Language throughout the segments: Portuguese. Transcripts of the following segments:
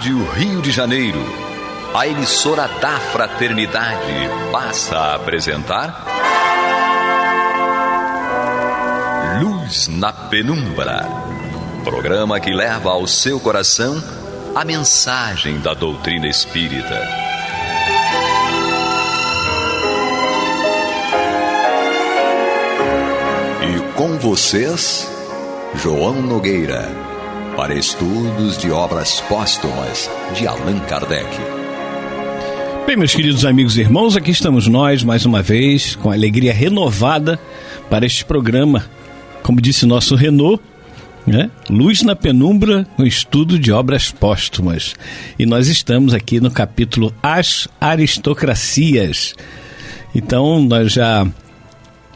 Rádio Rio de Janeiro, a emissora da Fraternidade, passa a apresentar Luz na Penumbra, programa que leva ao seu coração a mensagem da doutrina espírita. E com vocês, João Nogueira, para estudos de obras póstumas de Allan Kardec. Bem, meus queridos amigos e irmãos, aqui estamos nós mais uma vez com alegria renovada para este programa. Como disse nosso Renault, né? Luz na Penumbra, um estudo de obras póstumas. E nós estamos aqui no capítulo As Aristocracias. Então, nós já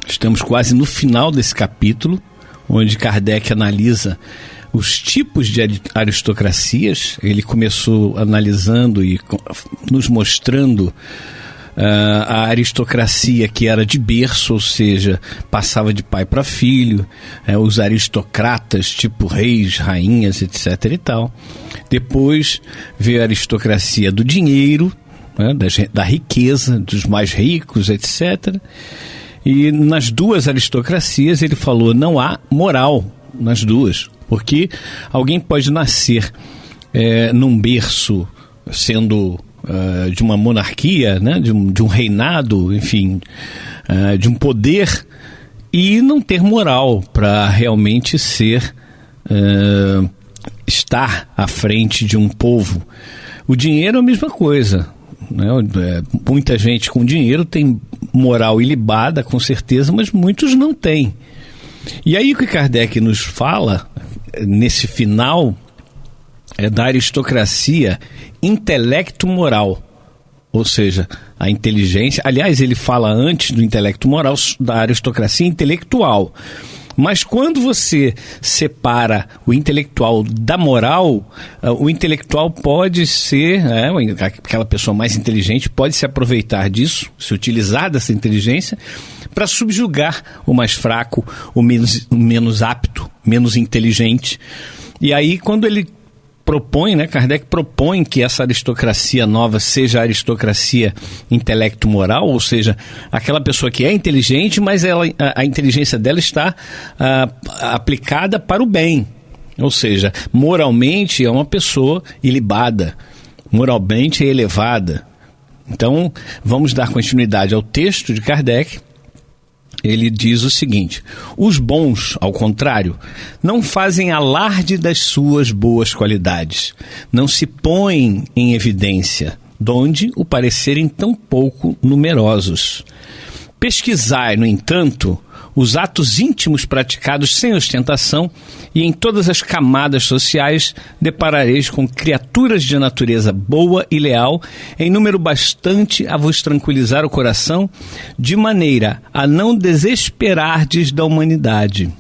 estamos quase no final desse capítulo, onde Kardec analisa os tipos de aristocracias. Ele começou analisando e nos mostrando a aristocracia que era de berço, ou seja, passava de pai para filho, os aristocratas, tipo reis, rainhas, etc. e tal. Depois veio a aristocracia do dinheiro, né, da riqueza, dos mais ricos, etc. E nas duas aristocracias ele falou, não há moral nas duas, porque alguém pode nascer num berço sendo de uma monarquia, né, de um reinado, enfim, de um poder, e não ter moral para realmente estar à frente de um povo. O dinheiro é a mesma coisa, né? Muita gente com dinheiro tem moral ilibada, com certeza, mas muitos não têm. E aí o que Kardec nos fala nesse final é da aristocracia intelecto-moral, ou seja, a inteligência. Aliás, ele fala antes do intelecto-moral da aristocracia intelectual. Mas quando você separa o intelectual da moral, o intelectual pode ser, aquela pessoa mais inteligente pode se aproveitar disso, se utilizar dessa inteligência para subjugar o mais fraco, o menos apto, menos inteligente. E aí, quando ele propõe, né, Kardec propõe que essa aristocracia nova seja a aristocracia intelecto-moral, ou seja, aquela pessoa que é inteligente, mas a inteligência dela está aplicada para o bem, ou seja, moralmente é uma pessoa ilibada, moralmente é elevada. Então, vamos dar continuidade ao texto de Kardec. Ele diz o seguinte: os bons, ao contrário, não fazem alarde das suas boas qualidades, não se põem em evidência, donde o parecerem tão pouco numerosos. Pesquisai, no entanto, os atos íntimos praticados sem ostentação, e em todas as camadas sociais deparareis com criaturas de natureza boa e leal, em número bastante a vos tranquilizar o coração, de maneira a não desesperardes da humanidade.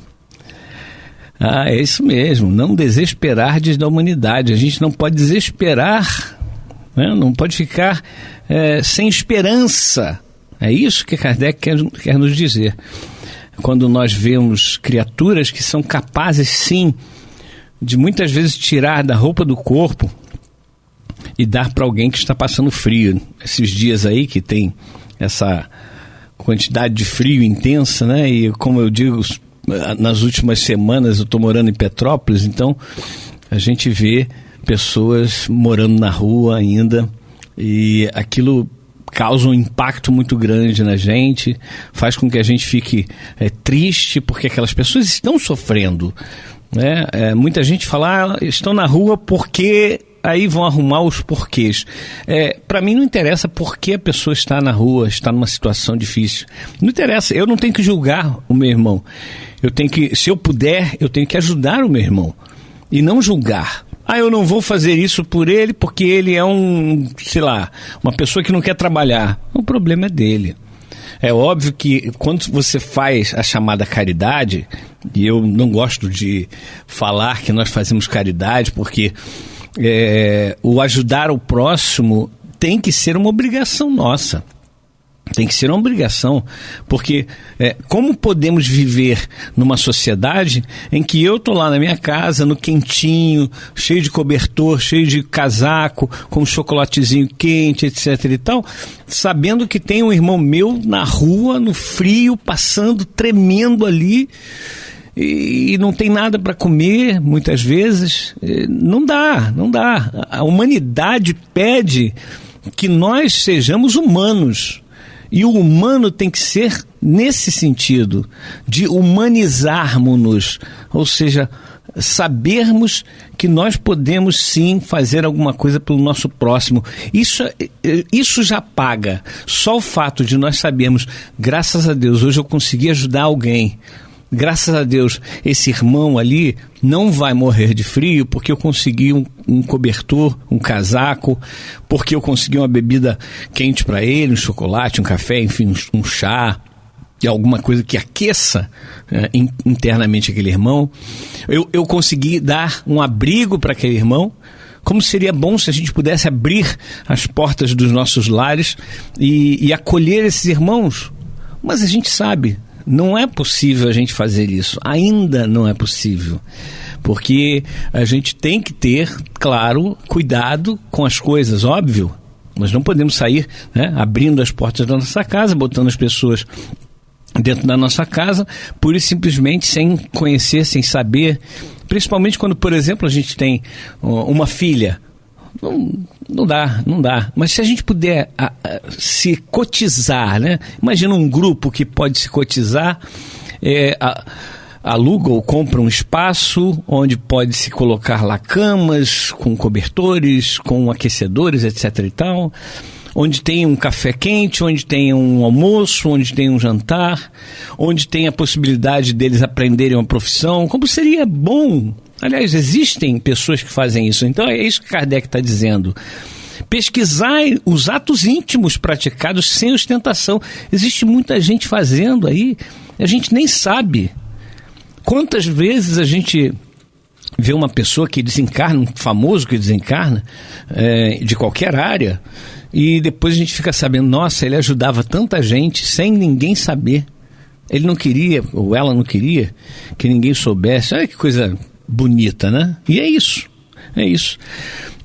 É isso mesmo, não desesperardes da humanidade. A gente não pode desesperar, né? Não pode ficar sem esperança. É isso que Kardec quer nos dizer. Quando nós vemos criaturas que são capazes, sim, de muitas vezes tirar da roupa do corpo e dar para alguém que está passando frio. Esses dias aí que tem essa quantidade de frio intensa, né? E como eu digo, nas últimas semanas eu estou morando em Petrópolis, então a gente vê pessoas morando na rua ainda, e aquilo causa um impacto muito grande na gente, faz com que a gente fique triste, porque aquelas pessoas estão sofrendo, né? Muita gente fala, estão na rua porque aí vão arrumar os porquês. Para mim não interessa por que a pessoa está na rua, está numa situação difícil. Não interessa, eu não tenho que julgar o meu irmão. Se eu puder, eu tenho que ajudar o meu irmão e não julgar. Eu não vou fazer isso por ele porque ele é uma pessoa que não quer trabalhar. O problema é dele. É óbvio que quando você faz a chamada caridade, e eu não gosto de falar que nós fazemos caridade, porque o ajudar o próximo tem que ser uma obrigação nossa. Tem que ser uma obrigação, porque como podemos viver numa sociedade em que eu estou lá na minha casa, no quentinho, cheio de cobertor, cheio de casaco, com um chocolatezinho quente, etc e tal, sabendo que tem um irmão meu na rua, no frio, passando, tremendo ali, e não tem nada para comer, muitas vezes. Não dá. A humanidade pede que nós sejamos humanos. E o humano tem que ser nesse sentido, de humanizarmos-nos, ou seja, sabermos que nós podemos sim fazer alguma coisa pelo nosso próximo. Isso já paga. Só o fato de nós sabermos, graças a Deus, hoje eu consegui ajudar alguém. Graças a Deus, esse irmão ali não vai morrer de frio porque eu consegui um cobertor, um casaco, porque eu consegui uma bebida quente para ele, um chocolate, um café, enfim, um chá, e alguma coisa que aqueça internamente aquele irmão. Eu consegui dar um abrigo para aquele irmão. Como seria bom se a gente pudesse abrir as portas dos nossos lares e acolher esses irmãos. Mas a gente sabe, não é possível a gente fazer isso, ainda não é possível, porque a gente tem que ter, claro, cuidado com as coisas, óbvio, nós não podemos sair, abrindo as portas da nossa casa, botando as pessoas dentro da nossa casa, pura e simplesmente sem conhecer, sem saber, principalmente quando, por exemplo, a gente tem uma filha. Não dá. Mas se a gente puder se cotizar, Imagina um grupo que pode se cotizar, aluga ou compra um espaço onde pode se colocar lá camas, com cobertores, com aquecedores, etc e tal, onde tem um café quente, onde tem um almoço, onde tem um jantar, onde tem a possibilidade deles aprenderem uma profissão. Como seria bom! Aliás, existem pessoas que fazem isso. Então é isso que Kardec está dizendo. Pesquisar os atos íntimos praticados sem ostentação. Existe muita gente fazendo aí, a gente nem sabe. Quantas vezes a gente vê uma pessoa que desencarna, um famoso que desencarna, de qualquer área, e depois a gente fica sabendo, nossa, ele ajudava tanta gente sem ninguém saber. Ele não queria, ou ela não queria, que ninguém soubesse. Olha que coisa bonita, né? E é isso.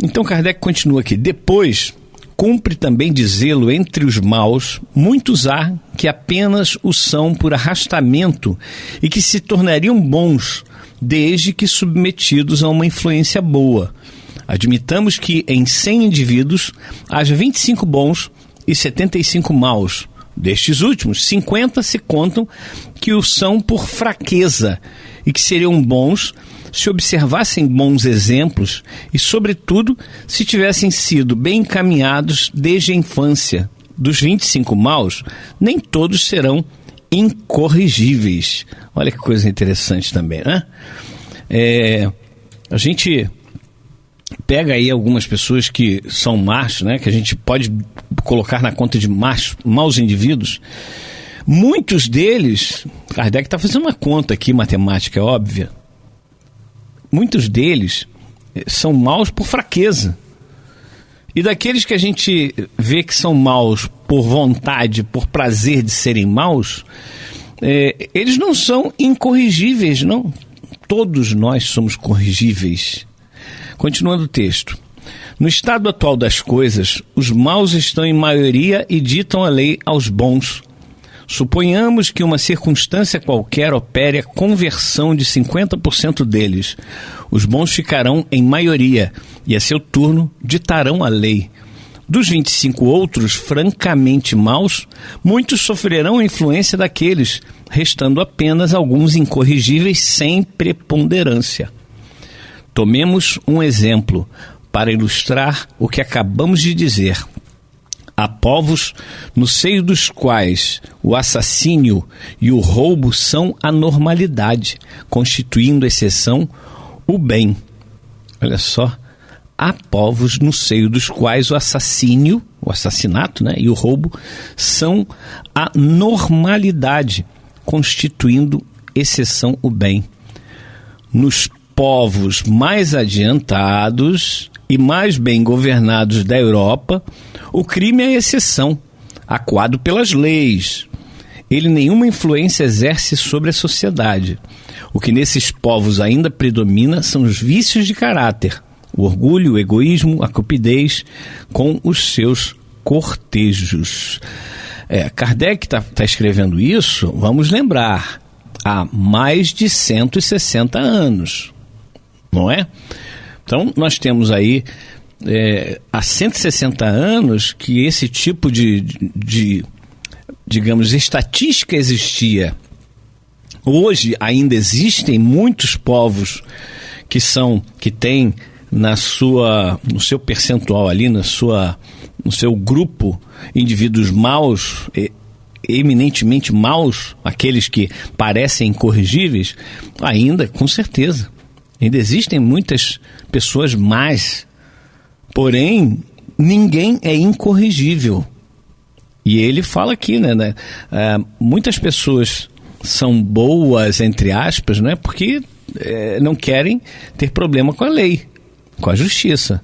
Então Kardec continua aqui. Depois, cumpre também dizê-lo entre os maus, muitos há que apenas o são por arrastamento e que se tornariam bons, desde que submetidos a uma influência boa. Admitamos que em 100 indivíduos haja 25 bons e 75 maus. Destes últimos, 50 se contam que o são por fraqueza e que seriam bons se observassem bons exemplos e, sobretudo, se tivessem sido bem encaminhados desde a infância. Dos 25 maus, nem todos serão incorrigíveis. Olha que coisa interessante também, né? A gente pega aí algumas pessoas que são más, que a gente pode colocar na conta de maus indivíduos. Muitos deles, Kardec está fazendo uma conta aqui, matemática óbvia, muitos deles são maus por fraqueza. E daqueles que a gente vê que são maus por vontade, por prazer de serem maus, eles não são incorrigíveis, não. Todos nós somos corrigíveis. Continuando o texto. No estado atual das coisas, os maus estão em maioria e ditam a lei aos bons. Suponhamos que uma circunstância qualquer opere a conversão de 50% deles. Os bons ficarão em maioria e, a seu turno, ditarão a lei. Dos 25 outros, francamente maus, muitos sofrerão a influência daqueles, restando apenas alguns incorrigíveis sem preponderância. Tomemos um exemplo para ilustrar o que acabamos de dizer. Há povos no seio dos quais o assassínio e o roubo são a normalidade, constituindo exceção o bem. Olha só, há povos no seio dos quais o assassinato, e o roubo são a normalidade, constituindo exceção o bem. Nos povos mais adiantados e mais bem governados da Europa, o crime é exceção, acuado pelas leis. Ele nenhuma influência exerce sobre a sociedade. O que nesses povos ainda predomina são os vícios de caráter, o orgulho, o egoísmo, a cupidez, com os seus cortejos. Kardec está escrevendo isso, vamos lembrar, há mais de 160 anos, não é? Então, nós temos aí, há 160 anos que esse tipo de digamos, estatística existia. Hoje ainda existem muitos povos que têm no seu percentual ali, no seu grupo, indivíduos maus, eminentemente maus, aqueles que parecem incorrigíveis, ainda, com certeza. Ainda existem muitas pessoas más, porém, ninguém é incorrigível. E ele fala aqui, né? Muitas pessoas são boas, entre aspas, né? Porque não querem ter problema com a lei, com a justiça.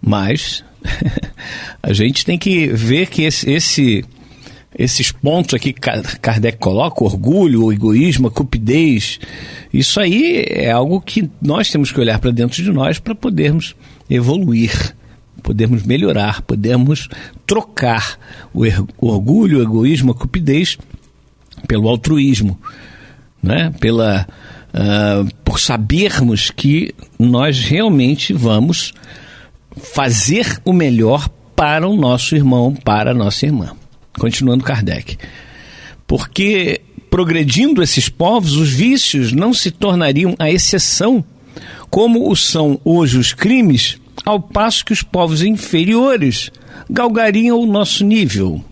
Mas a gente tem que ver que esses pontos aqui que Kardec coloca, o orgulho, o egoísmo, a cupidez, isso aí é algo que nós temos que olhar para dentro de nós para podermos evoluir, podermos melhorar, podermos trocar o orgulho, o egoísmo, a cupidez pelo altruísmo, né? Por sabermos que nós realmente vamos fazer o melhor para o nosso irmão, para a nossa irmã. Continuando Kardec. Porque, progredindo esses povos, os vícios não se tornariam a exceção, como o são hoje os crimes, ao passo que os povos inferiores galgariam o nosso nível.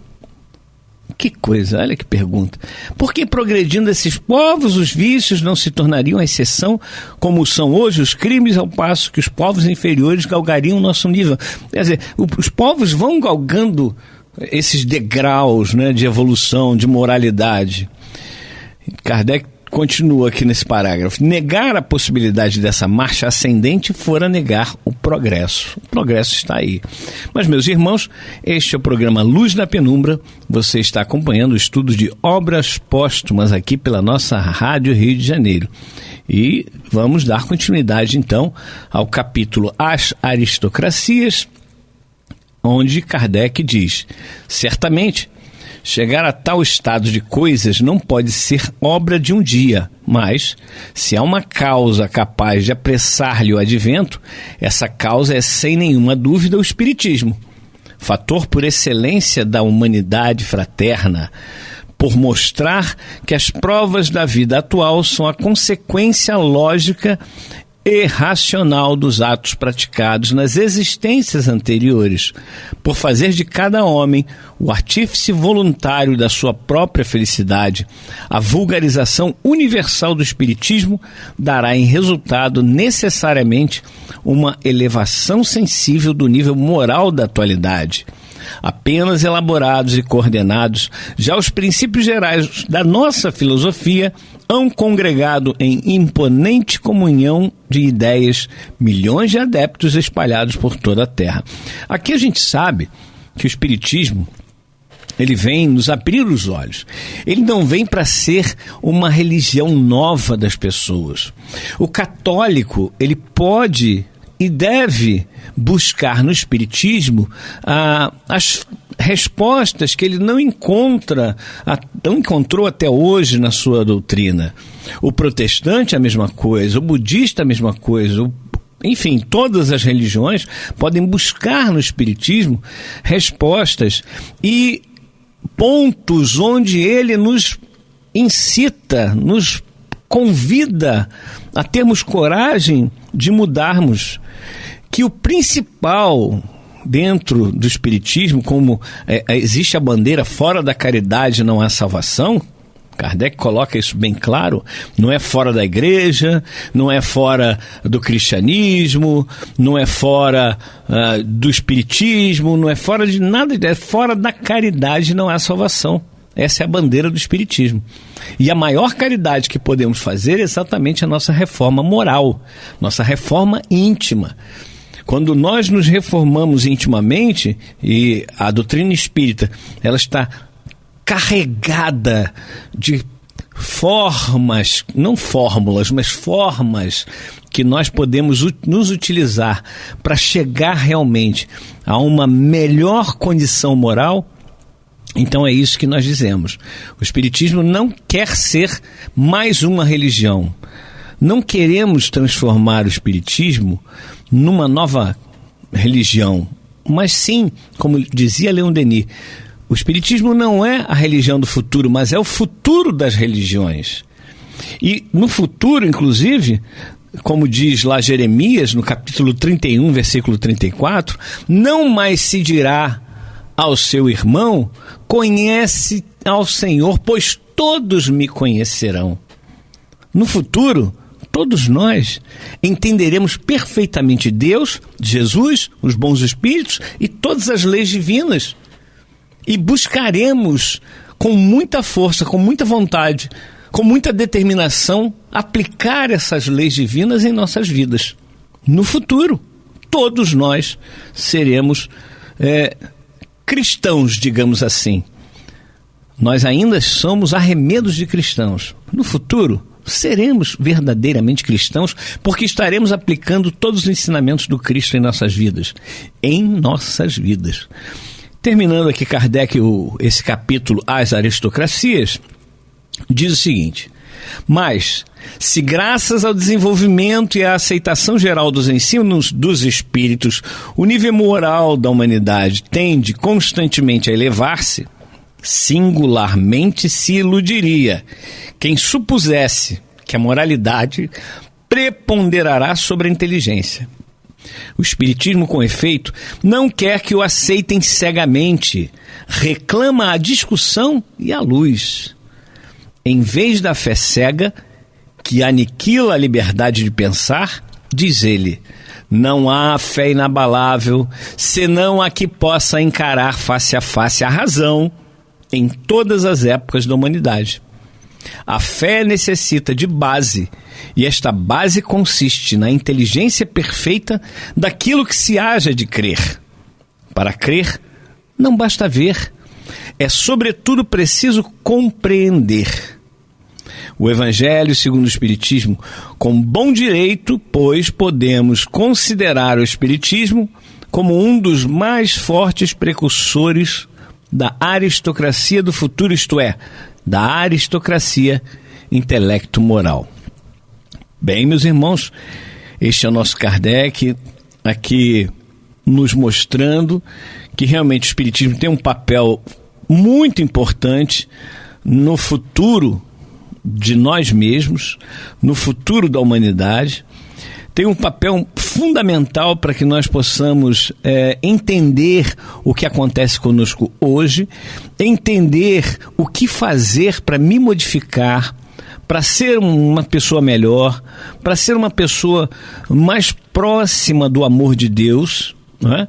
Que coisa, olha que pergunta. Por que progredindo esses povos, os vícios não se tornariam a exceção, como são hoje os crimes, ao passo que os povos inferiores galgariam o nosso nível? Quer dizer, os povos vão galgando esses degraus, né, de evolução, de moralidade. Kardec continua aqui nesse parágrafo. Negar a possibilidade dessa marcha ascendente fora negar o progresso. O progresso está aí. Mas, meus irmãos, este é o programa Luz na Penumbra. Você está acompanhando o estudo de obras póstumas aqui pela nossa Rádio Rio de Janeiro. E vamos dar continuidade, então, ao capítulo As Aristocracias, onde Kardec diz: certamente, chegar a tal estado de coisas não pode ser obra de um dia, mas, se há uma causa capaz de apressar-lhe o advento, essa causa é, sem nenhuma dúvida, o Espiritismo, fator por excelência da humanidade fraterna, por mostrar que as provas da vida atual são a consequência lógica e racional dos atos praticados nas existências anteriores, por fazer de cada homem o artífice voluntário da sua própria felicidade. A vulgarização universal do Espiritismo dará em resultado necessariamente uma elevação sensível do nível moral da atualidade. Apenas elaborados e coordenados, já os princípios gerais da nossa filosofia hão congregado em imponente comunhão de ideias milhões de adeptos espalhados por toda a Terra. Aqui a gente sabe que o Espiritismo, ele vem nos abrir os olhos. Ele não vem para ser uma religião nova das pessoas. O católico, ele pode e deve buscar no Espiritismo as respostas que ele não encontrou até hoje na sua doutrina. O protestante a mesma coisa, o budista a mesma coisa, enfim, todas as religiões podem buscar no Espiritismo respostas e pontos onde ele nos incita, nos convida a termos coragem de mudarmos. Que o principal dentro do Espiritismo, como existe a bandeira fora da caridade não há salvação, Kardec coloca isso bem claro, não é fora da igreja, não é fora do cristianismo, não é fora do espiritismo, não é fora de nada, é fora da caridade não há salvação. Essa é a bandeira do Espiritismo. E a maior caridade que podemos fazer é exatamente a nossa reforma moral, nossa reforma íntima. Quando nós nos reformamos intimamente, e a doutrina espírita, ela está carregada de formas, não fórmulas, mas formas que nós podemos nos utilizar para chegar realmente a uma melhor condição moral. Então é isso que nós dizemos. O Espiritismo não quer ser mais uma religião. Não queremos transformar o Espiritismo numa nova religião, mas sim, como dizia Leon Denis, o Espiritismo não é a religião do futuro, mas é o futuro das religiões. E no futuro, inclusive, como diz lá Jeremias, no capítulo 31, versículo 34, não mais se dirá ao seu irmão, conhece ao Senhor, pois todos me conhecerão. No futuro, todos nós entenderemos perfeitamente Deus, Jesus, os bons espíritos e todas as leis divinas. E buscaremos com muita força, com muita vontade, com muita determinação, aplicar essas leis divinas em nossas vidas. No futuro, todos nós seremos cristãos, digamos assim. Nós ainda somos arremedos de cristãos. No futuro, seremos verdadeiramente cristãos, porque estaremos aplicando todos os ensinamentos do Cristo em nossas vidas. Em nossas vidas. Terminando aqui, Kardec, esse capítulo, As Aristocracias, diz o seguinte: mas, se graças ao desenvolvimento e à aceitação geral dos ensinos dos espíritos, o nível moral da humanidade tende constantemente a elevar-se, singularmente se iludiria quem supusesse que a moralidade preponderará sobre a inteligência. O Espiritismo, com efeito, não quer que o aceitem cegamente, reclama a discussão e a luz. Em vez da fé cega, que aniquila a liberdade de pensar, diz ele, não há fé inabalável, senão a que possa encarar face a face a razão em todas as épocas da humanidade. A fé necessita de base, e esta base consiste na inteligência perfeita daquilo que se haja de crer. Para crer, não basta ver, é sobretudo preciso compreender. O Evangelho, segundo o Espiritismo, com bom direito, pois podemos considerar o Espiritismo como um dos mais fortes precursores da aristocracia do futuro, isto é, da aristocracia intelecto-moral. Bem, meus irmãos, este é o nosso Kardec, aqui nos mostrando que realmente o Espiritismo tem um papel muito importante no futuro de nós mesmos, no futuro da humanidade. Tem um papel fundamental para que nós possamos entender o que acontece conosco hoje, entender o que fazer para me modificar, para ser uma pessoa melhor, para ser uma pessoa mais próxima do amor de Deus, não é?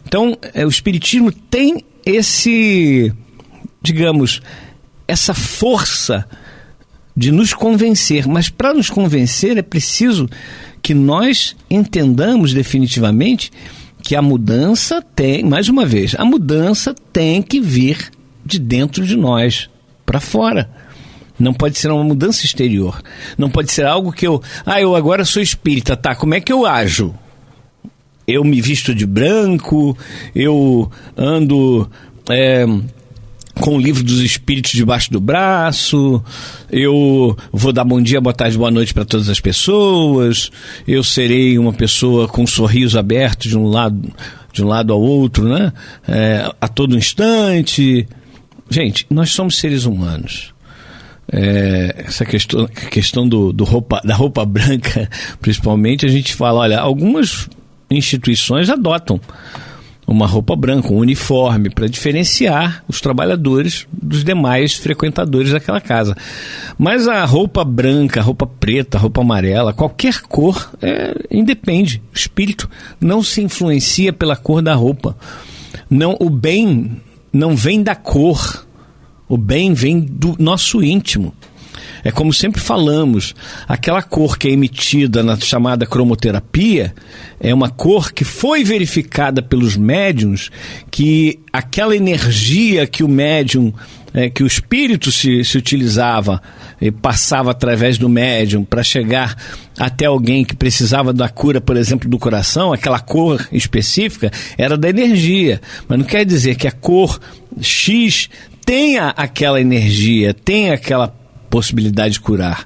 Então, o Espiritismo tem essa força de nos convencer, mas para nos convencer é preciso que nós entendamos definitivamente que a mudança tem, mais uma vez, a mudança tem que vir de dentro de nós, para fora. Não pode ser uma mudança exterior. Não pode ser algo que eu agora sou espírita, tá? Como é que eu ajo? Eu me visto de branco, eu ando com o livro dos espíritos debaixo do braço, eu vou dar bom dia, boa tarde, boa noite para todas as pessoas, eu serei uma pessoa com um sorriso aberto de um lado ao outro, né? A todo instante. Gente, nós somos seres humanos. Essa questão da roupa branca, principalmente, a gente fala, olha, algumas instituições adotam uma roupa branca, um uniforme, para diferenciar os trabalhadores dos demais frequentadores daquela casa. Mas a roupa branca, a roupa preta, a roupa amarela, qualquer cor, independe. O espírito não se influencia pela cor da roupa. Não, o bem não vem da cor. O bem vem do nosso íntimo. É como sempre falamos, aquela cor que é emitida na chamada cromoterapia é uma cor que foi verificada pelos médiuns, que aquela energia que o médium, que o espírito se utilizava e passava através do médium para chegar até alguém que precisava da cura, por exemplo, do coração, aquela cor específica era da energia, mas não quer dizer que a cor X tenha aquela energia, tenha aquela possibilidade de curar.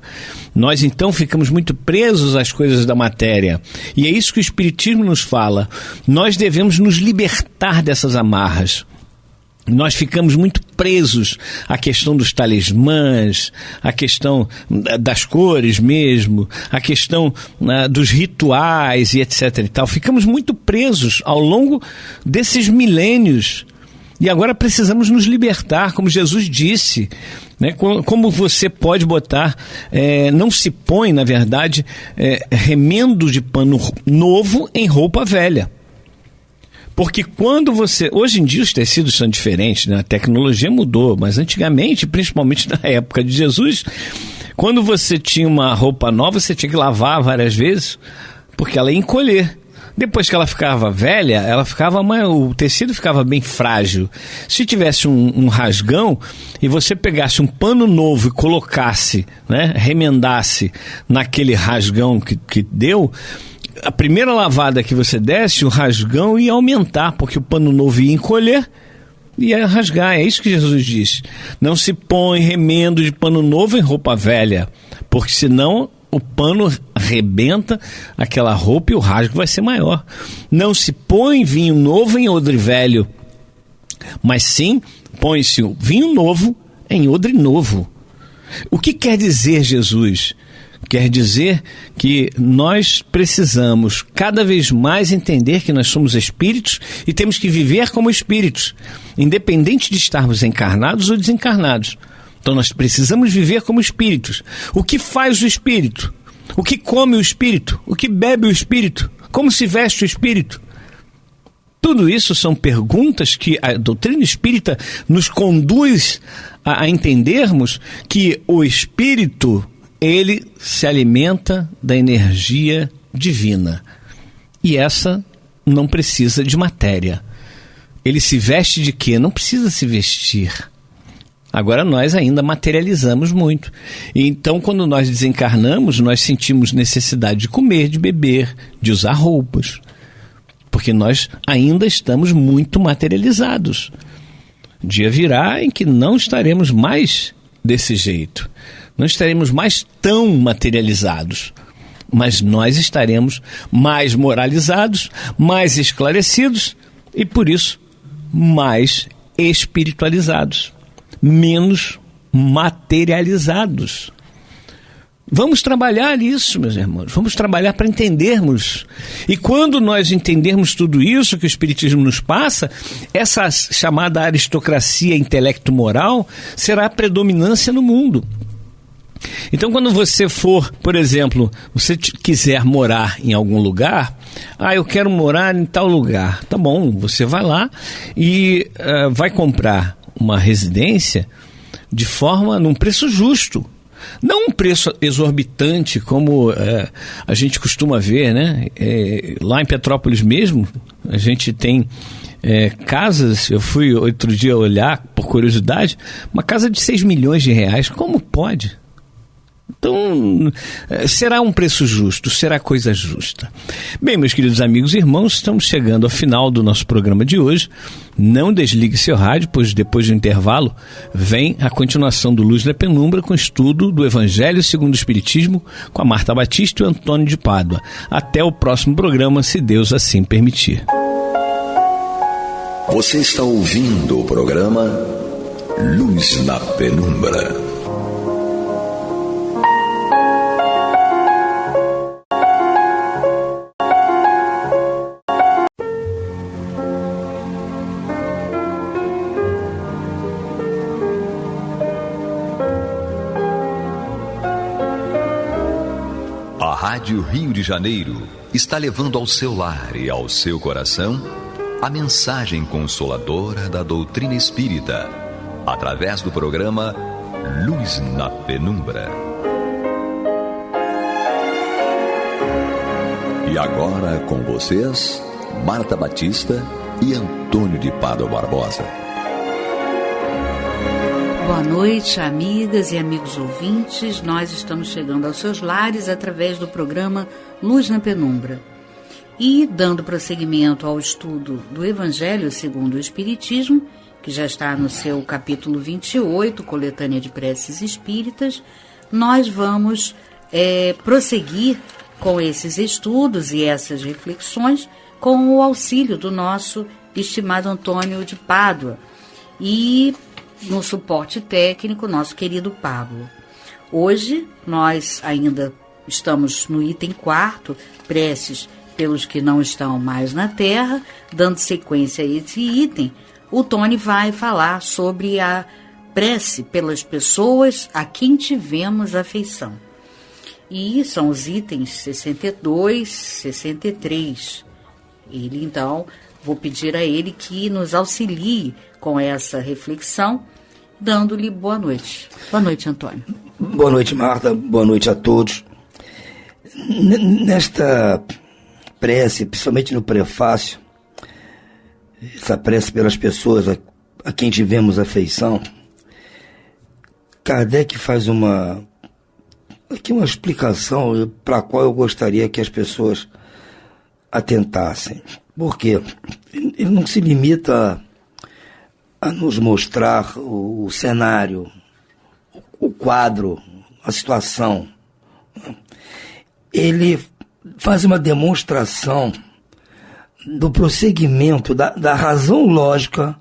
Nós então ficamos muito presos às coisas da matéria, e é isso que o Espiritismo nos fala. Nós devemos nos libertar dessas amarras. Nós ficamos muito presos à questão dos talismãs, à questão das cores mesmo, à questão dos rituais e etc e tal. Ficamos muito presos ao longo desses milênios. E agora precisamos nos libertar, como Jesus disse, né? Como você pode botar, não se põe, na verdade, remendo de pano novo em roupa velha. Porque quando você... Hoje em dia os tecidos são diferentes, né? A tecnologia mudou, mas antigamente, principalmente na época de Jesus, quando você tinha uma roupa nova, você tinha que lavar várias vezes, porque ela ia encolher. Depois que ela ficava velha, o tecido ficava bem frágil. Se tivesse um rasgão e você pegasse um pano novo e colocasse, né, remendasse naquele rasgão que deu, a primeira lavada que você desse, o rasgão ia aumentar, porque o pano novo ia encolher e ia rasgar. É isso que Jesus diz. Não se põe remendo de pano novo em roupa velha, porque senão o pano rebenta aquela roupa e o rasgo vai ser maior. Não se põe vinho novo em odre velho, mas sim põe-se o vinho novo em odre novo. O que quer dizer Jesus? Quer dizer que nós precisamos cada vez mais entender que nós somos espíritos e temos que viver como espíritos, independente de estarmos encarnados ou desencarnados. Então nós precisamos viver como espíritos. O que faz o espírito? O que come o espírito? O que bebe o espírito? Como se veste o espírito? Tudo isso são perguntas que a doutrina espírita nos conduz a entendermos que o espírito, ele se alimenta da energia divina. E essa não precisa de matéria. Ele se veste de quê? Não precisa se vestir. Agora nós ainda materializamos muito. Então, quando nós desencarnamos, nós sentimos necessidade de comer, de beber, de usar roupas. Porque nós ainda estamos muito materializados. O dia virá em que não estaremos mais desse jeito. Não estaremos mais tão materializados. Mas nós estaremos mais moralizados, mais esclarecidos e, por isso, mais espiritualizados. Menos materializados. Vamos trabalhar isso, meus irmãos. Vamos trabalhar para entendermos. E quando nós entendermos tudo isso que o Espiritismo nos passa, essa chamada aristocracia intelecto-moral será a predominância no mundo. Então, quando você for, por exemplo, você quiser morar em algum lugar, eu quero morar em tal lugar. Tá bom, você vai lá e vai comprar uma residência num preço justo. Não um preço exorbitante como a gente costuma ver, né? Lá em Petrópolis mesmo, a gente tem casas. Eu fui outro dia olhar, por curiosidade, uma casa de 6 milhões de reais. Como pode? Então, será um preço justo, será coisa justa. Bem, meus queridos amigos e irmãos, estamos chegando ao final do nosso programa de hoje. Não desligue seu rádio, pois depois do intervalo vem a continuação do Luz na Penumbra com o estudo do Evangelho segundo o Espiritismo com a Marta Batista e o Antônio de Pádua. Até o próximo programa, se Deus assim permitir. Você está ouvindo o programa Luz na Penumbra. A Rádio Rio de Janeiro está levando ao seu lar e ao seu coração a mensagem consoladora da doutrina espírita, através do programa Luz na Penumbra. E agora com vocês, Marta Batista e Antônio de Pádua Barbosa. Boa noite, amigas e amigos ouvintes. Nós estamos chegando aos seus lares através do programa Luz na Penumbra. E, dando prosseguimento ao estudo do Evangelho segundo o Espiritismo, que já está no seu capítulo 28, Coletânea de Preces Espíritas, nós vamos prosseguir com esses estudos e essas reflexões com o auxílio do nosso estimado Antônio de Pádua e no suporte técnico, nosso querido Pablo. Hoje, nós ainda estamos no item 4, preces pelos que não estão mais na Terra. Dando sequência a esse item, o Tony vai falar sobre a prece pelas pessoas a quem tivemos afeição. E são os itens 62, 63. Ele, então, vou pedir a ele que nos auxilie com essa reflexão, dando-lhe boa noite. Boa noite, Antônio. Boa noite, Marta. Boa noite a todos. Nesta prece, principalmente no prefácio, essa prece pelas pessoas a quem tivemos afeição, Kardec faz uma explicação para a qual eu gostaria que as pessoas atentassem. Por quê? Ele não se limita a nos mostrar o cenário, o quadro, a situação. Ele faz uma demonstração do prosseguimento, da razão lógica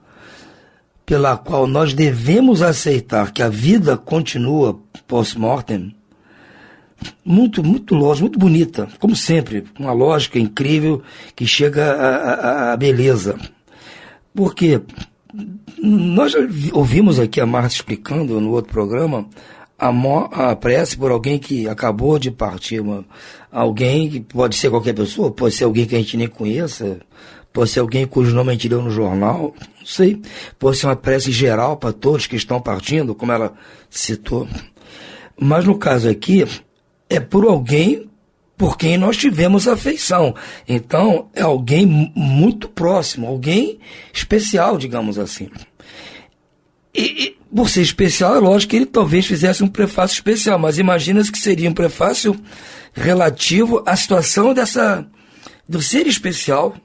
pela qual nós devemos aceitar que a vida continua post-mortem. Muito, muito lógica, muito bonita, como sempre, uma lógica incrível que chega à beleza. Porque nós ouvimos aqui a Marta explicando no outro programa a prece por alguém que acabou de partir, alguém que pode ser qualquer pessoa, pode ser alguém que a gente nem conheça, pode ser alguém cujo nome a gente leu no jornal, não sei, pode ser uma prece geral para todos que estão partindo, como ela citou. Mas no caso aqui, é por alguém por quem nós tivemos afeição. Então, é alguém muito próximo, alguém especial, digamos assim. E por ser especial, é lógico que ele talvez fizesse um prefácio especial, mas imagina-se que seria um prefácio relativo à situação do ser especial,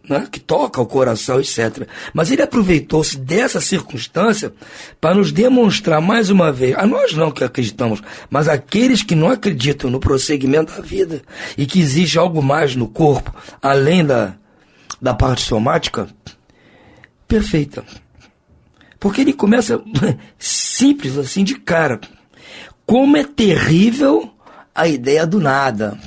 né, que toca o coração, etc. Mas ele aproveitou-se dessa circunstância para nos demonstrar mais uma vez, a nós não que acreditamos, mas aqueles que não acreditam no prosseguimento da vida e que existe algo mais no corpo, além da parte somática, perfeita. Porque ele começa simples assim de cara. Como é terrível a ideia do nada.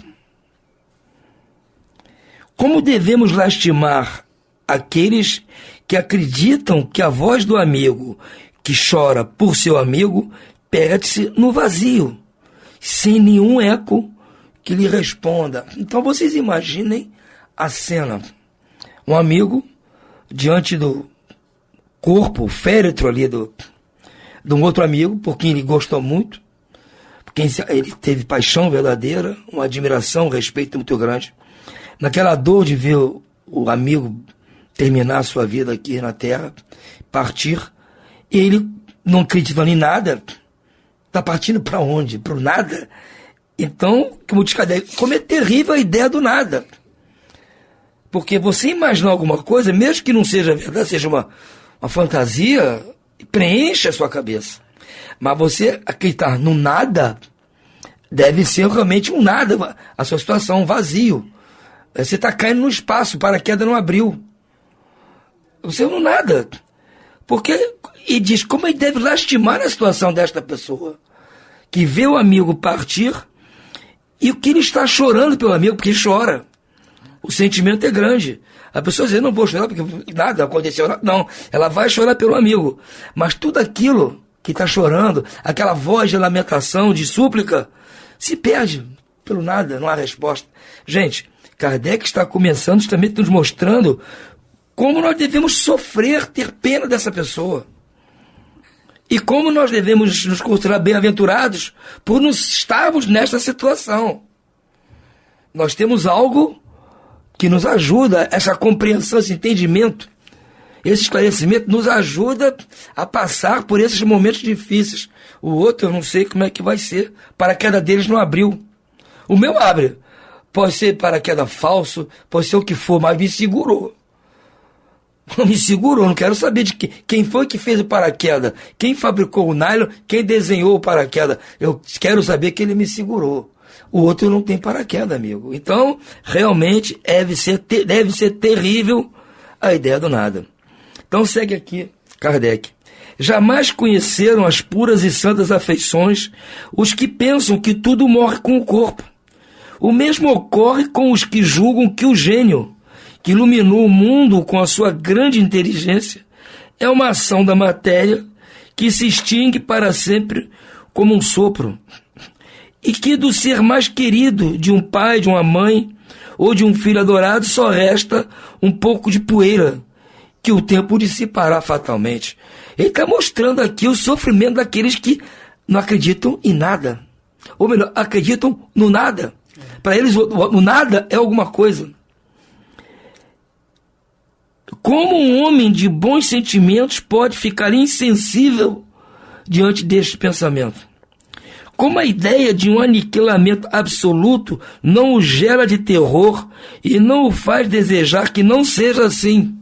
Como devemos lastimar aqueles que acreditam que a voz do amigo que chora por seu amigo perde-se no vazio, sem nenhum eco que lhe responda. Então vocês imaginem a cena. Um amigo diante do corpo, o féretro ali de um outro amigo, por quem ele gostou muito, por quem ele teve paixão verdadeira, uma admiração, um respeito muito grande. Naquela dor de ver o amigo terminar a sua vida aqui na Terra, partir, ele não acreditando em nada, está partindo para onde? Para o nada? Então, como diz Kardec, como é terrível a ideia do nada. Porque você imaginar alguma coisa, mesmo que não seja verdade, seja uma fantasia, preenche a sua cabeça. Mas você acreditar no nada, deve ser realmente um nada, a sua situação, um vazio. Você está caindo no espaço, o paraquedas não abriu. Você não nada. Porque, e diz, como ele deve lastimar a situação desta pessoa, que vê o amigo partir, e o que ele está chorando pelo amigo, porque ele chora. O sentimento é grande. A pessoa diz, não vou chorar porque nada aconteceu. Não, ela vai chorar pelo amigo. Mas tudo aquilo que está chorando, aquela voz de lamentação, de súplica, se perde pelo nada, não há resposta. Gente, Kardec está começando também nos mostrando como nós devemos sofrer, ter pena dessa pessoa. E como nós devemos nos considerar bem-aventurados por não estarmos nesta situação. Nós temos algo que nos ajuda, essa compreensão, esse entendimento, esse esclarecimento nos ajuda a passar por esses momentos difíceis. O outro eu não sei como é que vai ser. Paraquedas deles não abriu. O meu abre. Pode ser paraquedas falso, pode ser o que for, mas me segurou. Me segurou, não quero saber de quem foi que fez o paraquedas, quem fabricou o nylon, quem desenhou o paraquedas. Eu quero saber que ele me segurou. O outro não tem paraquedas, amigo. Então, realmente, deve ser terrível a ideia do nada. Então, segue aqui, Kardec. Jamais conheceram as puras e santas afeições os que pensam que tudo morre com o corpo. O mesmo ocorre com os que julgam que o gênio, que iluminou o mundo com a sua grande inteligência, é uma ação da matéria que se extingue para sempre como um sopro, e que do ser mais querido de um pai, de uma mãe ou de um filho adorado só resta um pouco de poeira, que o tempo dissipará fatalmente. Ele está mostrando aqui o sofrimento daqueles que não acreditam em nada, ou melhor, acreditam no nada. Para eles o nada é alguma coisa. Como um homem de bons sentimentos pode ficar insensível diante deste pensamento? Como a ideia de um aniquilamento absoluto não o gera de terror e não o faz desejar que não seja assim?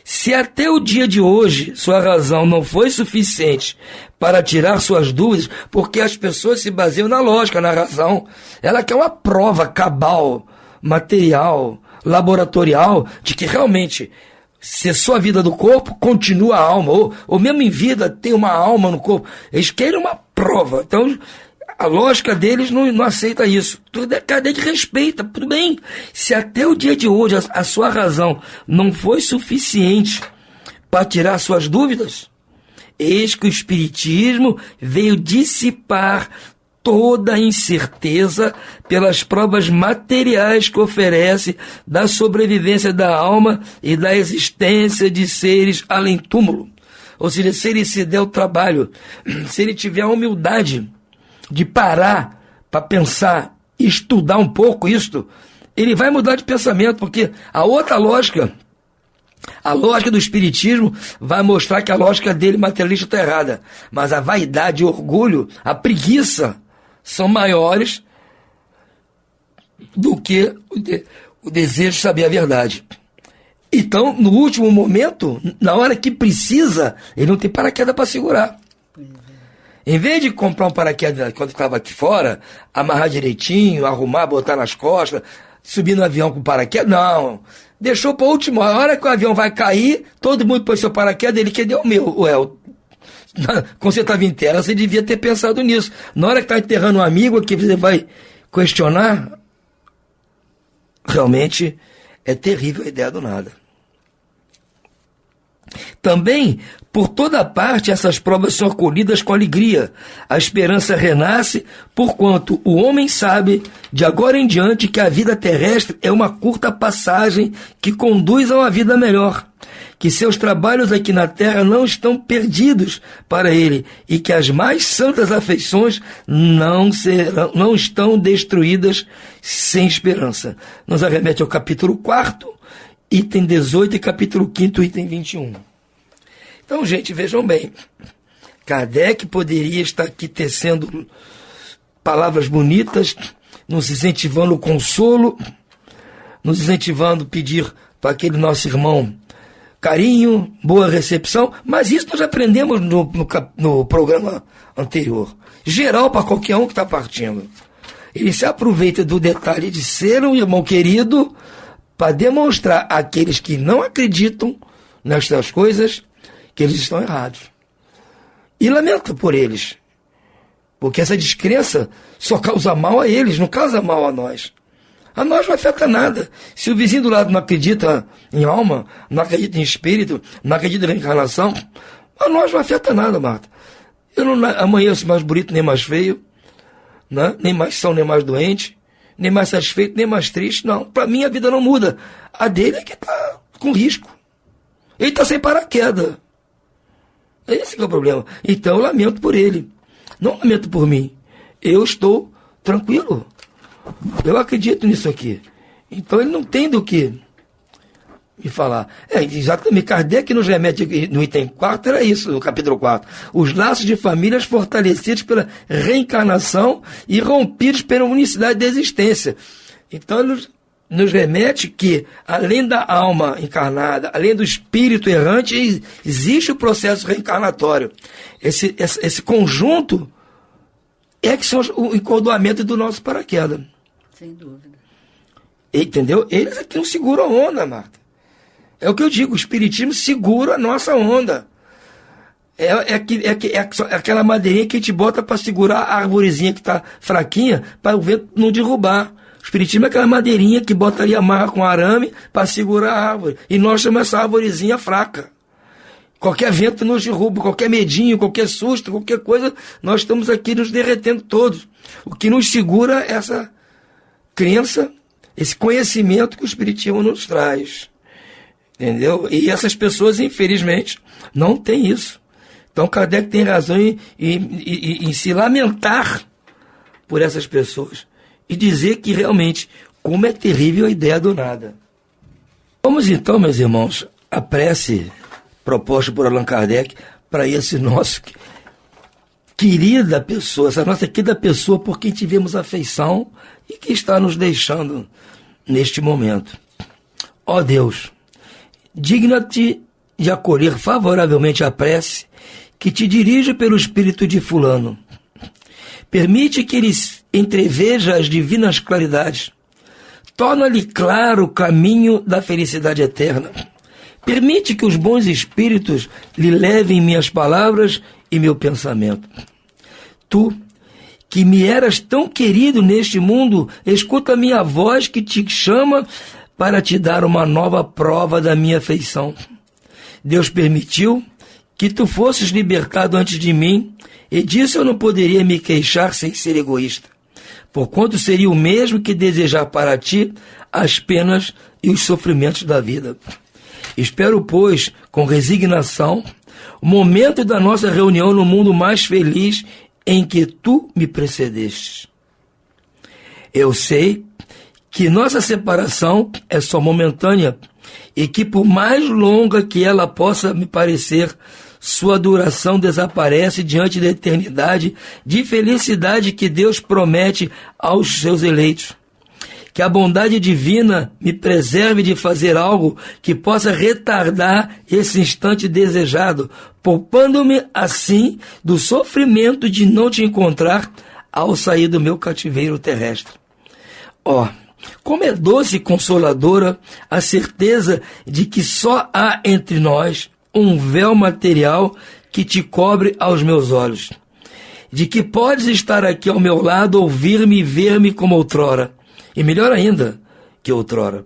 Se até o dia de hoje sua razão não foi suficiente para tirar suas dúvidas, porque as pessoas se baseiam na lógica, na razão, ela quer uma prova cabal, material, laboratorial, de que realmente, se só a vida do corpo, continua a alma, ou mesmo em vida tem uma alma no corpo. Eles querem uma prova. Então, a lógica deles não aceita isso. Kardec respeita, tudo bem. Se até o dia de hoje a sua razão não foi suficiente para tirar suas dúvidas, eis que o Espiritismo veio dissipar toda a incerteza pelas provas materiais que oferece da sobrevivência da alma e da existência de seres além túmulo. Ou seja, se ele se der o trabalho, se ele tiver a humildade de parar para pensar e estudar um pouco isto, ele vai mudar de pensamento, porque a outra lógica, a lógica do Espiritismo, vai mostrar que a lógica dele materialista está errada. Mas a vaidade, o orgulho, a preguiça são maiores do que o desejo de saber a verdade. Então, no último momento, na hora que precisa, ele não tem paraquedas para segurar. Em vez de comprar um paraquedas quando estava aqui fora, amarrar direitinho, arrumar, botar nas costas, subir no avião com paraquedas, não. Deixou para a última hora que o avião vai cair, todo mundo pôs seu paraquedas, ele quer o meu. Quando você estava em terra, você devia ter pensado nisso. Na hora que está enterrando um amigo, que você vai questionar, realmente é terrível a ideia do nada. Também, por toda parte, essas provas são acolhidas com alegria. A esperança renasce, porquanto o homem sabe, de agora em diante, que a vida terrestre é uma curta passagem que conduz a uma vida melhor, que seus trabalhos aqui na terra não estão perdidos para ele, e que as mais santas afeições não estão destruídas sem esperança. Nos arremete ao capítulo 4, item 18 e capítulo 5, item 21. Então, gente, vejam bem, Kardec poderia estar aqui tecendo palavras bonitas, nos incentivando o consolo, nos incentivando a pedir para aquele nosso irmão carinho, boa recepção, mas isso nós aprendemos no programa anterior. Geral para qualquer um que está partindo. Ele se aproveita do detalhe de ser um irmão querido para demonstrar àqueles que não acreditam nestas coisas que eles estão errados. E lamenta por eles, porque essa descrença só causa mal a eles, não causa mal a nós. A nós não afeta nada. Se o vizinho do lado não acredita em alma, não acredita em espírito, não acredita na encarnação, a nós não afeta nada, Marta. Eu não amanheço mais bonito nem mais feio, né? Nem mais são nem mais doente, nem mais satisfeito, nem mais triste, não. Para mim a vida não muda. A dele é que está com risco. Ele está sem paraquedas. Esse que é o problema. Então eu lamento por ele. Não lamento por mim. Eu estou tranquilo. Eu acredito nisso aqui. Então ele não tem do que me falar. Exatamente. Kardec nos remete no item 4, era isso, no capítulo 4. Os laços de famílias fortalecidos pela reencarnação e rompidos pela unicidade da existência. Então ele nos remete que, além da alma encarnada, além do espírito errante, existe o processo reencarnatório. Esse conjunto é que são o encordoamento do nosso paraquedas. Sem dúvida. Entendeu? Eles aqui não seguram a onda, Marta. É o que eu digo, o espiritismo segura a nossa onda. É aquela madeirinha que a gente bota para segurar a arvorezinha que está fraquinha, para o vento não derrubar. O espiritismo é aquela madeirinha que bota ali, amarra com arame para segurar a árvore. E nós chamamos essa arvorezinha fraca. Qualquer vento nos derruba, qualquer medinho, qualquer susto, qualquer coisa, nós estamos aqui nos derretendo todos. O que nos segura é essa crença, esse conhecimento que o espiritismo nos traz. Entendeu? E essas pessoas, infelizmente, não têm isso. Então Kardec tem razão em se lamentar por essas pessoas e dizer que realmente, como é terrível a ideia do nada. Vamos então, meus irmãos, a prece proposta por Allan Kardec para esse nosso querida pessoa, essa nossa querida pessoa por quem tivemos afeição e que está nos deixando neste momento. Ó Deus, digna-te de acolher favoravelmente a prece que te dirige pelo espírito de fulano. Permite que ele entreveja as divinas claridades. Torna-lhe claro o caminho da felicidade eterna. Permite que os bons espíritos lhe levem minhas palavras e meu pensamento. Tu, que me eras tão querido neste mundo, escuta a minha voz que te chama para te dar uma nova prova da minha afeição. Deus permitiu que tu fosses libertado antes de mim, e disso eu não poderia me queixar sem ser egoísta, porquanto seria o mesmo que desejar para ti as penas e os sofrimentos da vida. Espero, pois, com resignação, o momento da nossa reunião no mundo mais feliz em que tu me precedestes. Eu sei que nossa separação é só momentânea e que, por mais longa que ela possa me parecer, sua duração desaparece diante da eternidade de felicidade que Deus promete aos seus eleitos. Que a bondade divina me preserve de fazer algo que possa retardar esse instante desejado, poupando-me assim do sofrimento de não te encontrar ao sair do meu cativeiro terrestre. Ó, como é doce e consoladora a certeza de que só há entre nós um véu material que te cobre aos meus olhos, de que podes estar aqui ao meu lado, ouvir-me e ver-me como outrora, e melhor ainda que outrora,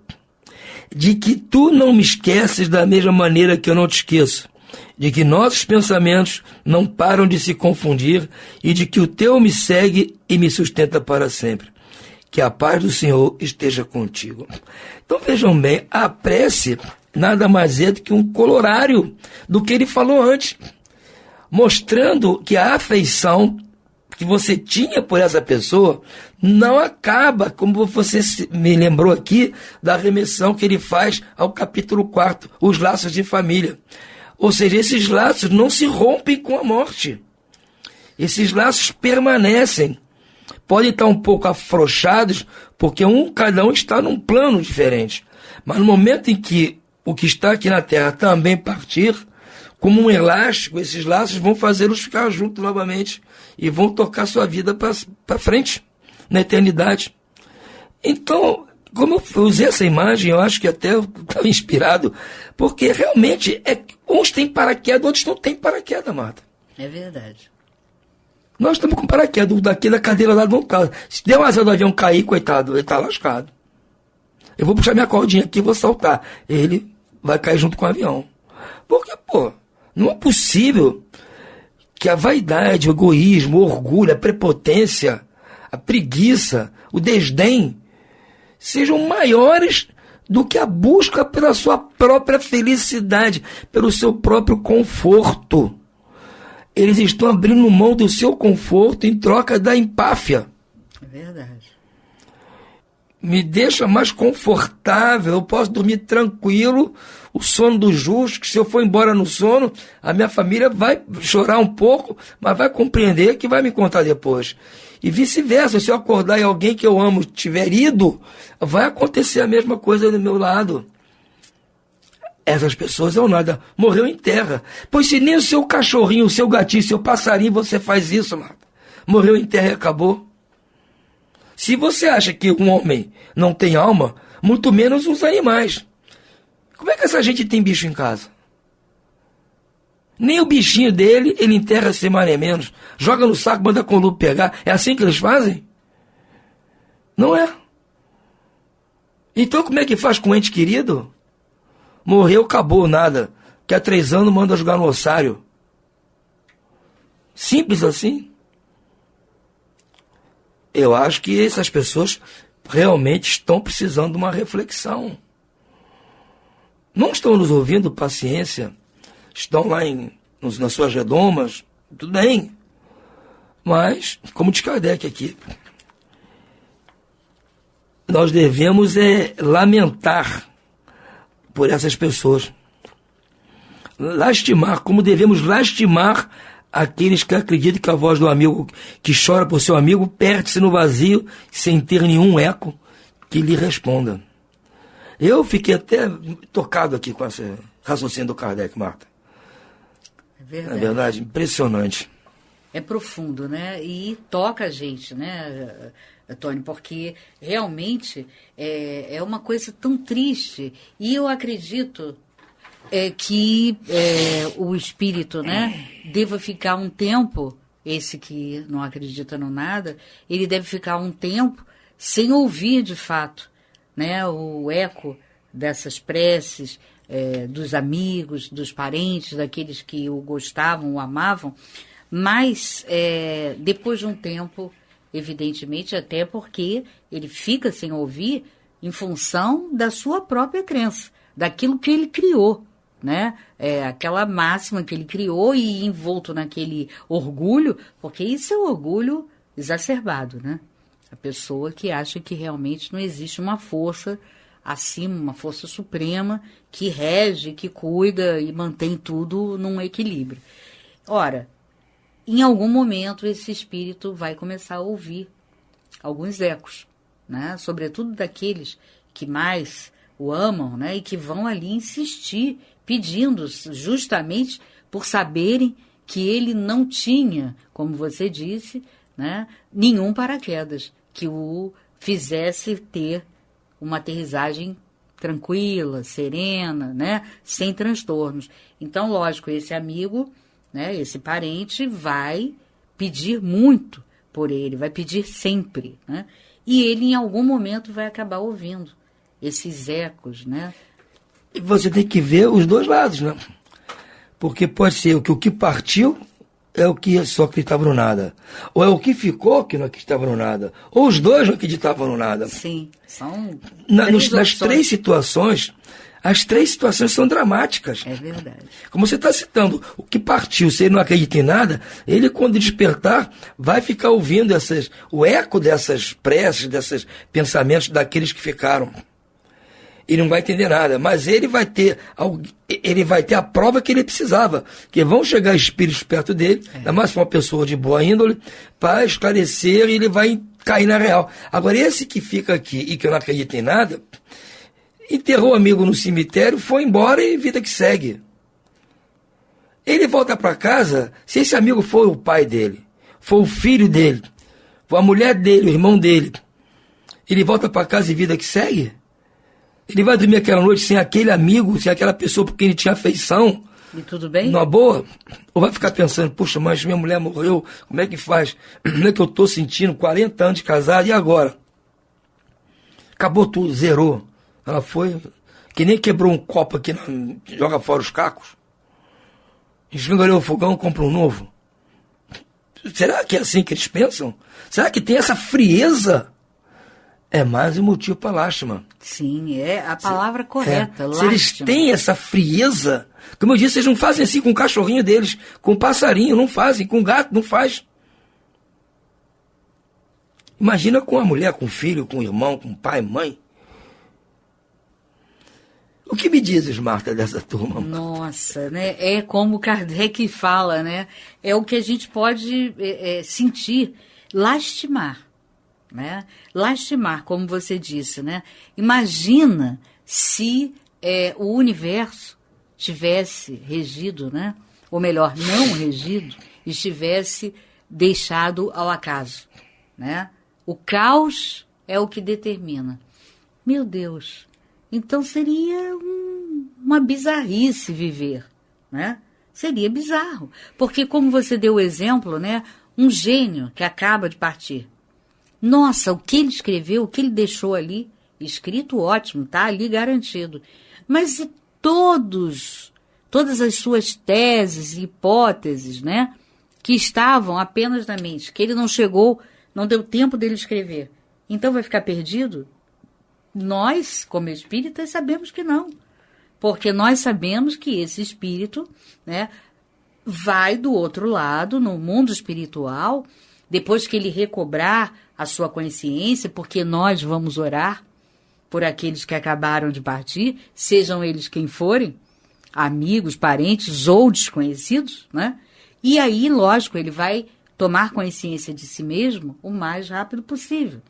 de que tu não me esqueces da mesma maneira que eu não te esqueço, de que nossos pensamentos não param de se confundir e de que o teu me segue e me sustenta para sempre. Que a paz do Senhor esteja contigo. Então vejam bem, a prece nada mais é do que um colorário do que ele falou antes, mostrando que a afeição que você tinha por essa pessoa não acaba, como você me lembrou aqui da remissão que ele faz ao capítulo 4, os laços de família. Ou seja, esses laços não se rompem com a morte. Esses laços permanecem. Podem estar um pouco afrouxados, porque cada um está num plano diferente. Mas no momento em que o que está aqui na Terra também partir, como um elástico, esses laços vão fazê-los ficar juntos novamente e vão tocar sua vida para frente, na eternidade. Então, como eu usei essa imagem, eu acho que até eu estava inspirado, porque realmente uns têm paraquedas, outros não têm paraquedas, Marta. É verdade. Nós estamos com paraquedas, daqui da cadeira lá do carro. Se der uma asa do avião cair, coitado, ele está lascado. Eu vou puxar minha cordinha aqui e vou saltar. Ele vai cair junto com o avião. Porque, não é possível que a vaidade, o egoísmo, o orgulho, a prepotência, a preguiça, o desdém sejam maiores do que a busca pela sua própria felicidade, pelo seu próprio conforto. eles estão abrindo mão do seu conforto em troca da empáfia. É verdade. Me deixa mais confortável, eu posso dormir tranquilo, o sono do justo, que se eu for embora no sono, a minha família vai chorar um pouco, mas vai compreender que vai me contar depois. E vice-versa, se eu acordar e alguém que eu amo tiver ido, vai acontecer a mesma coisa do meu lado. Essas pessoas é nada, morreu em terra. Pois se nem o seu cachorrinho, o seu gatinho, o seu passarinho, você faz isso, Marta. Morreu em terra e acabou. Se você acha que um homem não tem alma, muito menos os animais. Como é que essa gente tem bicho em casa? Nem o bichinho dele, ele enterra sem mais nem menos. Joga no saco, manda com o lobo pegar. É assim que eles fazem? Não é. Então como é que faz com o ente querido? Morreu, acabou, nada. Que há 3 anos manda jogar no ossário. Simples assim. Eu acho que essas pessoas realmente estão precisando de uma reflexão. Não estão nos ouvindo, paciência. Estão lá nas suas redomas, tudo bem. Mas, como diz Kardec aqui, nós devemos lamentar por essas pessoas. Lastimar, como devemos lastimar aqueles que acreditam que a voz do amigo que chora por seu amigo perde-se no vazio sem ter nenhum eco que lhe responda. Eu fiquei até tocado aqui com esse raciocínio do Kardec, Marta. É verdade. É verdade, impressionante. É profundo, né? E toca a gente, né, Tony? Porque realmente é uma coisa tão triste. E eu acredito que o espírito, né, deva ficar um tempo, esse que não acredita no nada, ele deve ficar um tempo sem ouvir de fato, né, o eco dessas preces, dos amigos, dos parentes, daqueles que o gostavam, o amavam, mas depois de um tempo, evidentemente, até porque ele fica sem ouvir em função da sua própria crença, daquilo que ele criou, né? Aquela máxima que ele criou e envolto naquele orgulho, porque isso é um orgulho exacerbado, né? A pessoa que acha que realmente não existe uma força acima, uma força suprema que rege, que cuida e mantém tudo num equilíbrio. Ora, em algum momento esse espírito vai começar a ouvir alguns ecos, né? Sobretudo daqueles que mais o amam, né? E que vão ali insistir, pedindo justamente por saberem que ele não tinha, como você disse, né, nenhum paraquedas que o fizesse ter uma aterrissagem tranquila, serena, né, sem transtornos. Então, lógico, esse amigo, né, esse parente vai pedir muito por ele, vai pedir sempre, né, e ele em algum momento vai acabar ouvindo esses ecos, né. E você tem que ver os dois lados, né? Porque pode ser que o que partiu é o que só acreditava no nada. Ou é o que ficou que não acreditava no nada. Ou os dois não acreditavam no nada. Sim, são nas 3 situações, as 3 situações são dramáticas. É verdade. Como você está citando, o que partiu, se ele não acredita em nada, ele quando despertar vai ficar ouvindo o eco dessas preces, desses pensamentos daqueles que ficaram. Ele não vai entender nada, mas ele vai ter a prova que ele precisava, que vão chegar espíritos perto dele, ainda mais se for uma pessoa de boa índole, para esclarecer e ele vai cair na real. Agora, esse que fica aqui e que eu não acredito em nada, enterrou o amigo no cemitério, foi embora e vida que segue. Ele volta para casa, se esse amigo for o pai dele, for o filho dele, for a mulher dele, o irmão dele, ele volta para casa e vida que segue? Ele vai dormir aquela noite sem aquele amigo, sem aquela pessoa por quem ele tinha afeição? E tudo bem? Numa boa? Ou vai ficar pensando, puxa, mas minha mulher morreu, como é que faz? Como é que eu tô sentindo? 40 anos de casado, e agora? Acabou tudo, zerou. Ela foi, que nem quebrou um copo aqui, joga fora os cacos. Escangalhou o fogão, compra um novo. Será que é assim que eles pensam? Será que tem essa frieza? é mais um motivo para lástima. Sim, é a palavra correta, Se eles têm essa frieza, como eu disse, eles não fazem assim com o cachorrinho deles, com o passarinho, não fazem, com o gato, não faz. Imagina com a mulher, com o filho, com o irmão, com o pai, mãe. O que me dizes, Marta, dessa turma? Nossa, né? É como Kardec fala, né? É o que a gente pode sentir, lastimar, né? Lastimar, como você disse, né? Imagina se o universo tivesse regido, né? Ou melhor, não regido, estivesse deixado ao acaso, né? O caos é o que determina. Meu Deus, então seria uma bizarrice viver, né? Seria bizarro, porque como você deu o exemplo, né? Um gênio que acaba de partir. Nossa, o que ele escreveu, o que ele deixou ali, escrito ótimo, tá ali garantido. Mas e todas as suas teses e hipóteses, né? Que estavam apenas na mente, que ele não chegou, não deu tempo dele escrever. Então vai ficar perdido? Nós, como espíritas, sabemos que não. Porque nós sabemos que esse espírito, né, vai do outro lado, no mundo espiritual, depois que ele recobrar a sua consciência, porque nós vamos orar por aqueles que acabaram de partir, sejam eles quem forem, amigos, parentes ou desconhecidos, né? E aí, lógico, ele vai tomar consciência de si mesmo o mais rápido possível.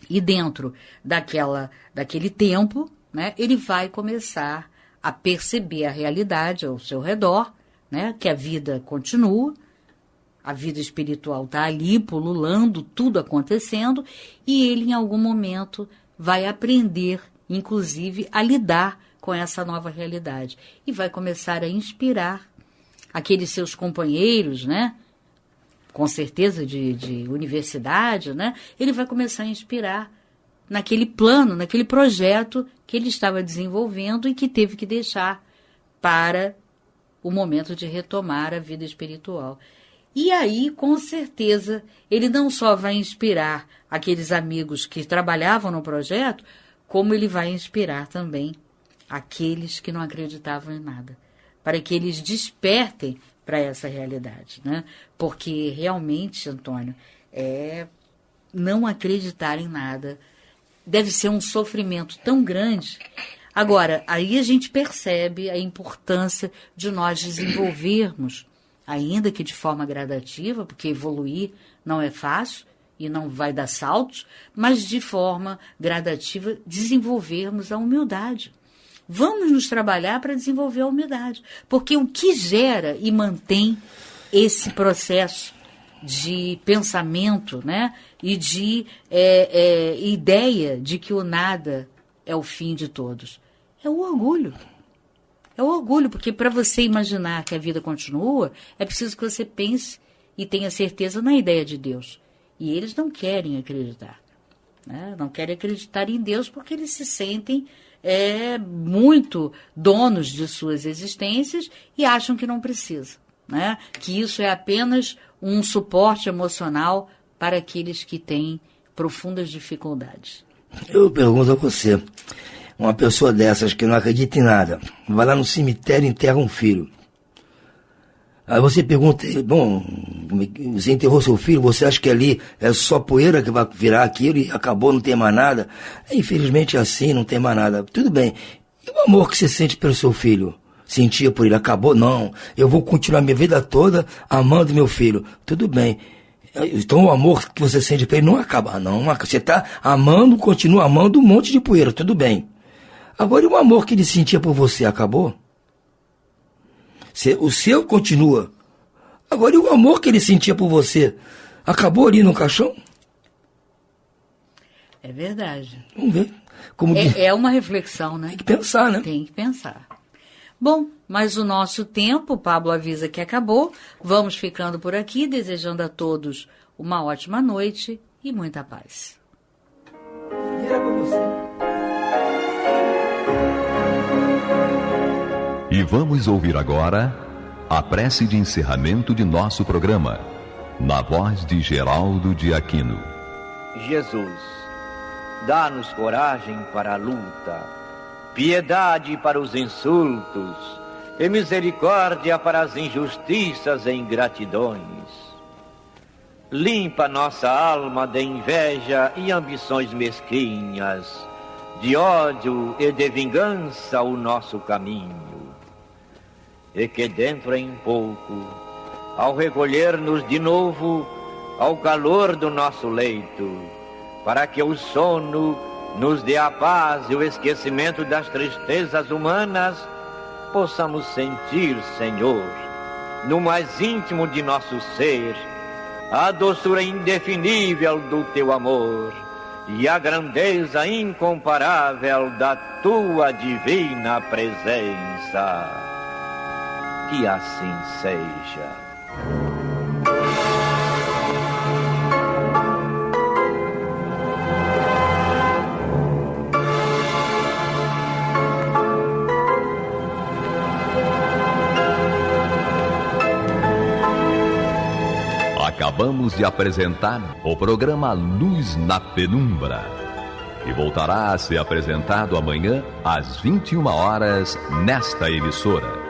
E dentro daquele tempo, né, ele vai começar a perceber a realidade ao seu redor, né, que a vida continua, a vida espiritual está ali, pululando, tudo acontecendo, e ele, em algum momento, vai aprender, inclusive, a lidar com essa nova realidade. E vai começar a inspirar aqueles seus companheiros, né, com certeza de universidade, né? Ele vai começar a inspirar naquele plano, naquele projeto que ele estava desenvolvendo e que teve que deixar para o momento de retomar a vida espiritual. E aí, com certeza, ele não só vai inspirar aqueles amigos que trabalhavam no projeto, como ele vai inspirar também aqueles que não acreditavam em nada, para que eles despertem para essa realidade, né? Porque realmente, Antônio, não acreditar em nada deve ser um sofrimento tão grande. Agora, aí a gente percebe a importância de nós desenvolvermos, ainda que de forma gradativa, porque evoluir não é fácil e não vai dar saltos, mas de forma gradativa desenvolvermos a humildade. Vamos nos trabalhar para desenvolver a humildade, porque o que gera e mantém esse processo de pensamento, né, e de ideia de que o nada é o fim de todos, é o orgulho. É o orgulho, porque para você imaginar que a vida continua, é preciso que você pense e tenha certeza na ideia de Deus. E eles não querem acreditar, né? Não querem acreditar em Deus porque eles se sentem muito donos de suas existências e acham que não precisa, né? Que isso é apenas um suporte emocional para aqueles que têm profundas dificuldades. Eu pergunto a você, uma pessoa dessas que não acredita em nada, vai lá no cemitério e enterra um filho. Aí você pergunta, bom, você enterrou seu filho, você acha que ali é só poeira que vai virar aquilo e acabou, não tem mais nada? Infelizmente é assim, não tem mais nada. Tudo bem. E o amor que você sente pelo seu filho? Sentia por ele? Acabou? Não. Eu vou continuar minha vida toda amando meu filho. Tudo bem. Então o amor que você sente por ele não acaba. Não, você está amando, continua amando um monte de poeira. Tudo bem. Agora, e o amor que ele sentia por você acabou? O seu continua. Agora, e o amor que ele sentia por você acabou ali no caixão? É verdade. Vamos ver. Como é uma reflexão, né? Tem que pensar, né? Tem que pensar. Bom, mas o nosso tempo, Pablo avisa que acabou. Vamos ficando por aqui, desejando a todos uma ótima noite e muita paz. E era pra você. E vamos ouvir agora a prece de encerramento de nosso programa, na voz de Geraldo de Aquino. Jesus, dá-nos coragem para a luta, piedade para os insultos e misericórdia para as injustiças e ingratidões. Limpa nossa alma de inveja e ambições mesquinhas, de ódio e de vingança o nosso caminho. E que dentro em pouco, ao recolher-nos de novo ao calor do nosso leito, para que o sono nos dê a paz e o esquecimento das tristezas humanas, possamos sentir, Senhor, no mais íntimo de nosso ser, a doçura indefinível do Teu amor e a grandeza incomparável da Tua divina presença. Que assim seja. Acabamos de apresentar o programa Luz na Penumbra, que voltará a ser apresentado amanhã às 21 horas nesta emissora.